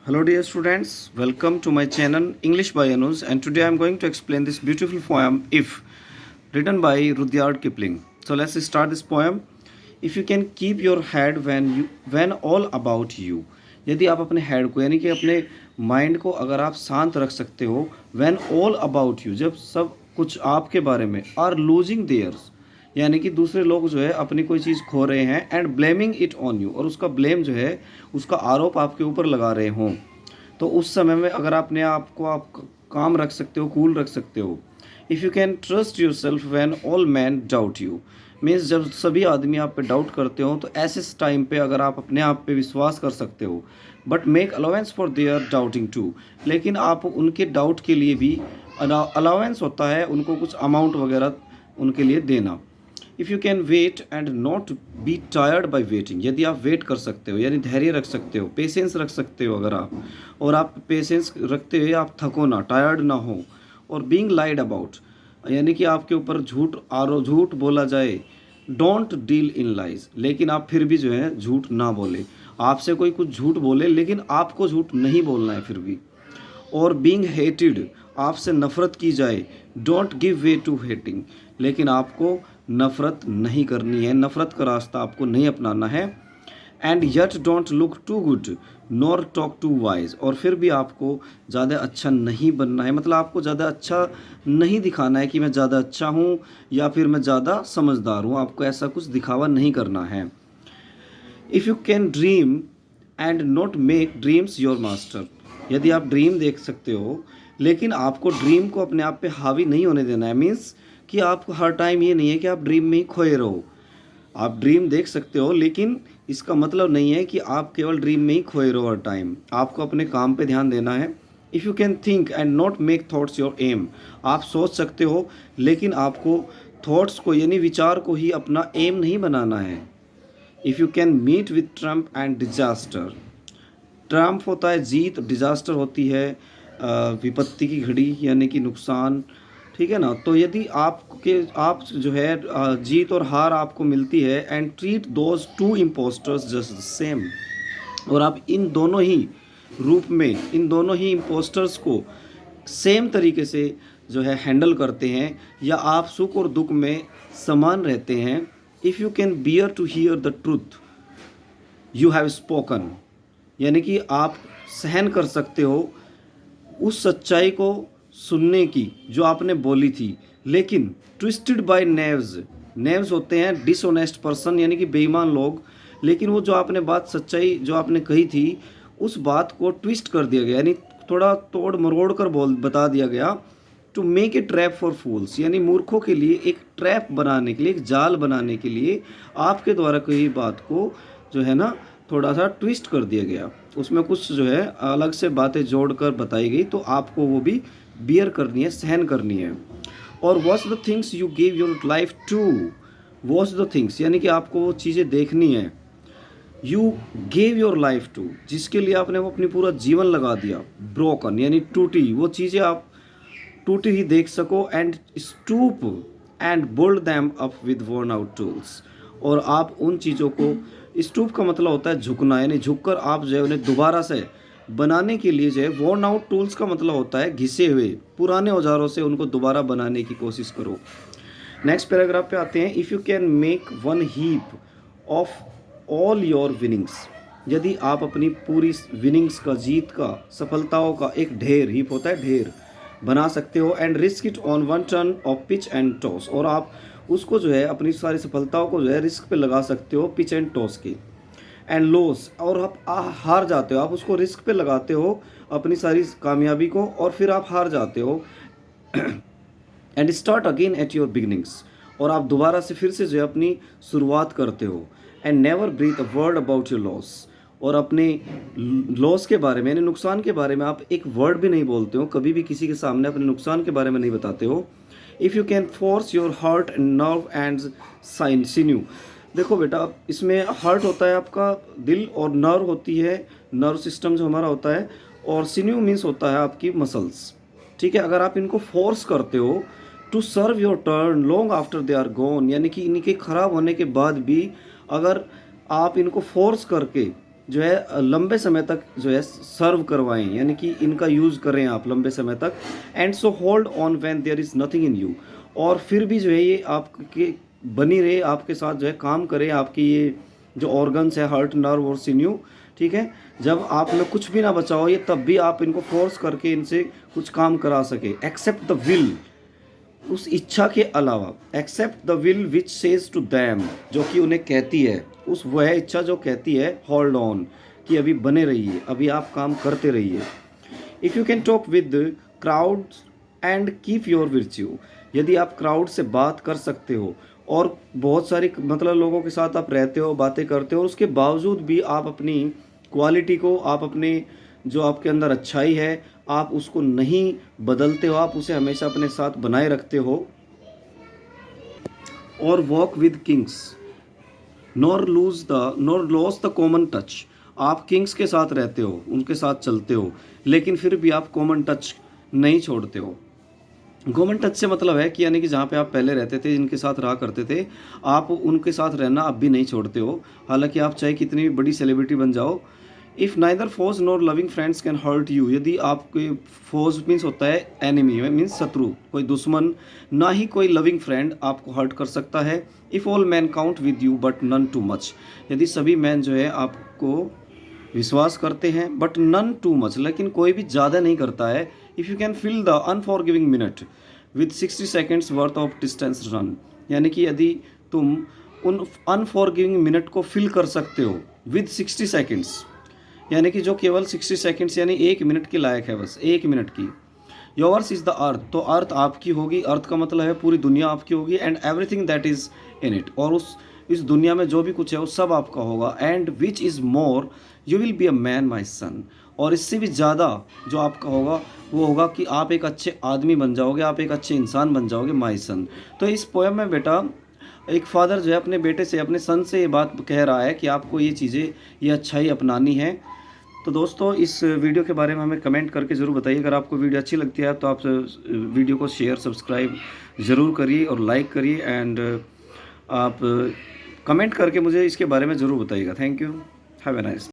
Hello dear students, welcome to my channel English by Anuj, and today I am going to explain this beautiful poem If, written by Rudyard Kipling. So let's start this poem. If you can keep your head when all about you, यदि आप अपने head को यानी कि अपने mind को अगर आप शांत रख सकते हो, when all about you, जब सब कुछ आपके बारे में, are losing theirs, यानी कि दूसरे लोग जो है अपनी कोई चीज़ खो रहे हैं, and blaming it on you, और उसका ब्लेम जो है उसका आरोप आपके ऊपर लगा रहे हों, तो उस समय में अगर अपने आप को आप काम रख सकते हो, कूल रख सकते हो. If you can trust your self when all man doubt you, means जब सभी आदमी आप पे डाउट करते हो तो ऐसे टाइम पे अगर आप अपने आप पे विश्वास कर सकते हो. But make allowance for their doubting too, लेकिन आप उनके डाउट के लिए भी अलाउंस होता है, उनको कुछ अमाउंट वगैरह उनके लिए देना. If you can wait and not be tired by waiting, यदि आप वेट कर सकते हो यानी धैर्य रख सकते हो, पेशेंस रख सकते हो अगर आप, और आप पेशेंस रखते हुए आप थको ना, टायर्ड ना हो, और बीइंग लाइड अबाउट, यानी कि आपके ऊपर झूठ बोला जाए, डोंट डील इन लाइज, लेकिन आप फिर भी जो है झूठ ना बोले, आपसे कोई कुछ झूठ बोले लेकिन आपको झूठ नहीं बोलना है फिर भी. और बीइंग हेटेड, आपसे नफ़रत की जाए, don't give way to hating, लेकिन आपको नफ़रत नहीं करनी है, नफ़रत का रास्ता आपको नहीं अपनाना है. And yet don't look too good nor talk too wise, और फिर भी आपको ज़्यादा अच्छा नहीं बनना है, मतलब आपको ज़्यादा अच्छा नहीं दिखाना है कि मैं ज़्यादा अच्छा हूँ या फिर मैं ज़्यादा समझदार हूँ, आपको ऐसा कुछ दिखावा नहीं करना है. If you can dream and not make dreams your master, यदि आप ड्रीम देख सकते हो लेकिन आपको ड्रीम को अपने आप पे हावी नहीं होने देना है, मीन्स कि आपको हर टाइम ये नहीं है कि आप ड्रीम में ही खोए रहो. आप ड्रीम देख सकते हो लेकिन इसका मतलब नहीं है कि आप केवल ड्रीम में ही खोए रहो हर टाइम, आपको अपने काम पे ध्यान देना है. If you can think and not make thoughts your aim, आप सोच सकते हो लेकिन आपको थॉट्स को यानी विचार को ही अपना एम नहीं बनाना है. If you can meet with triumph and disaster, triumph होता है जीत, डिजास्टर होती है विपत्ति की घड़ी यानी कि नुकसान, ठीक है ना. तो यदि आप जो है जीत और हार आपको मिलती है, and treat those two impostors just the same, और आप इन दोनों ही रूप में, इन दोनों ही इम्पोस्टर्स को सेम तरीके से जो है हैंडल करते हैं, या आप सुख और दुख में समान रहते हैं. If you can bear to hear the truth you have spoken, यानी कि आप सहन कर सकते हो उस सच्चाई को सुनने की जो आपने बोली थी, लेकिन ट्विस्टेड बाय नेव्स, नेव्स होते हैं डिसऑनेस्ट पर्सन यानी कि बेईमान लोग, लेकिन वो जो आपने बात सच्चाई जो आपने कही थी उस बात को ट्विस्ट कर दिया गया, यानी थोड़ा तोड़ मरोड़ कर बता दिया गया. To make a trap for fools, यानी मूर्खों के लिए एक ट्रैप बनाने के लिए, एक जाल बनाने के लिए आपके द्वारा कही बात को जो है ना थोड़ा सा ट्विस्ट कर दिया गया, उसमें कुछ जो है अलग से बातें जोड़कर बताई गई, तो आपको वो भी बियर करनी है, सहन करनी है. और watch the things you give your life to, watch the things यानी कि आपको वो चीज़ें देखनी है, you gave your life to, जिसके लिए आपने वो अपनी पूरा जीवन लगा दिया. ब्रोकन यानी टूटी, वो चीज़ें आप टूटी ही देख सको. And stoop and build them up with worn out tools, और आप उन चीज़ों को, स्टूप का मतलब होता है झुकना, यानी झुककर आप जो है उन्हें दोबारा से बनाने के लिए जो है, वर्न आउट टूल्स का मतलब होता है घिसे हुए पुराने औजारों से उनको दोबारा बनाने की कोशिश करो. नेक्स्ट पैराग्राफ पे आते हैं. If you can make one heap of all your winnings, यदि आप अपनी पूरी विनिंग्स का, जीत का, सफलताओं का एक ढेर, हीप होता है ढेर, बना सकते हो. And risk it on one turn off pitch and toss, और आप उसको जो है अपनी सारी सफलताओं को जो है रिस्क पे लगा सकते हो पिच एंड टॉस की. एंड लॉस, और आप हार जाते हो, आप उसको रिस्क पे लगाते हो अपनी सारी कामयाबी को, और फिर आप हार जाते हो. And start again at your beginnings, और आप दोबारा से फिर से जो है अपनी शुरुआत करते हो. And never breathe a word about your loss, और अपने लॉस के बारे में यानी नुकसान के बारे में आप एक वर्ड भी नहीं बोलते हो, कभी भी किसी के सामने अपने नुकसान के बारे में नहीं बताते हो. If you can force your heart and nerve and sign sinew, देखो बेटा इसमें हार्ट होता है आपका दिल, और नर्व होती है नर्व सिस्टम जो हमारा होता है, और सिन्यू मीन्स होता है आपकी मसल्स, ठीक है. अगर आप इनको फोर्स करते हो to serve your turn long after they are gone, यानी कि इनके ख़राब होने के बाद भी अगर आप इनको फोर्स करके जो है लंबे समय तक जो है सर्व करवाएं, यानी कि इनका यूज़ करें आप लंबे समय तक। And so hold on when there is nothing in you, और फिर भी जो है ये आपके बनी रहे, आपके साथ जो है काम करे, आपकी ये जो ऑर्गन्स है, हार्ट, नर्व और सिन्यू, ठीक है, जब आप में कुछ भी ना बचा हो ये, तब भी आप इनको फोर्स करके इनसे कुछ काम करा सके। एक्सेप्ट द विल, उस इच्छा के अलावा, except the will which says to them, जो कि उन्हें कहती है, उस वह इच्छा जो कहती है होल्ड ऑन, कि अभी बने रहिए, अभी आप काम करते रहिए। If you can talk with crowd and keep your virtue, यदि आप क्राउड से बात कर सकते हो और बहुत सारी मतलब लोगों के साथ आप रहते हो, बातें करते हो, उसके बावजूद भी आप अपनी क्वालिटी को, आप अपने जो आपके अंदर अच्छाई है, आप उसको नहीं बदलते हो, आप उसे हमेशा अपने साथ बनाए रखते हो। और walk with Kings nor loss the common touch, आप किंग्स के साथ रहते हो, उनके साथ चलते हो, लेकिन फिर भी आप कॉमन टच नहीं छोड़ते हो। कॉमन टच से मतलब है कि यानी कि जहाँ पे आप पहले रहते थे, जिनके साथ रहा करते थे, आप उनके साथ रहना अब भी नहीं छोड़ते हो, हालांकि आप चाहे कितनी भी बड़ी सेलिब्रिटी बन जाओ। If neither foes nor loving friends can hurt you, यदि आपके फोज मीन्स होता है एनिमी, मीन्स शत्रु, कोई दुश्मन, ना ही कोई लविंग फ्रेंड आपको हर्ट कर सकता है। If all men count with you but none too much, यदि सभी मैन जो है आपको विश्वास करते हैं बट नन टू मच, लेकिन कोई भी ज़्यादा नहीं करता है। If you can fill the unforgiving minute with 60 seconds worth of distance run, यानी कि यदि तुम उन अनफॉरगिविंग मिनट को फिल कर सकते हो विद 60 सेकेंड्स, यानी कि जो केवल 60 सेकेंड्स यानी 1 मिनट के लायक है, बस 1 मिनट की। योवर्स इज़ द अर्थ, तो अर्थ आपकी होगी, अर्थ का मतलब है पूरी दुनिया आपकी होगी। And everything that is in it, और इस दुनिया में जो भी कुछ है वो सब आपका होगा। And which is more you will be a man my son, और इससे भी ज़्यादा जो आपका होगा वो होगा कि आप एक अच्छे आदमी बन जाओगे, आप एक अच्छे इंसान बन जाओगे, माई सन। तो इस पोएम में बेटा एक फादर जो है अपने बेटे से, अपने सन से ये बात कह रहा है कि आपको ये चीज़ें, ये अच्छाई अपनानी है। तो दोस्तों इस वीडियो के बारे में हमें कमेंट करके ज़रूर बताइए। अगर आपको वीडियो अच्छी लगती है तो आप वीडियो को शेयर, सब्सक्राइब ज़रूर करिए और लाइक करिए। एंड आप कमेंट करके मुझे इसके बारे में ज़रूर बताइएगा। Thank you, have a nice.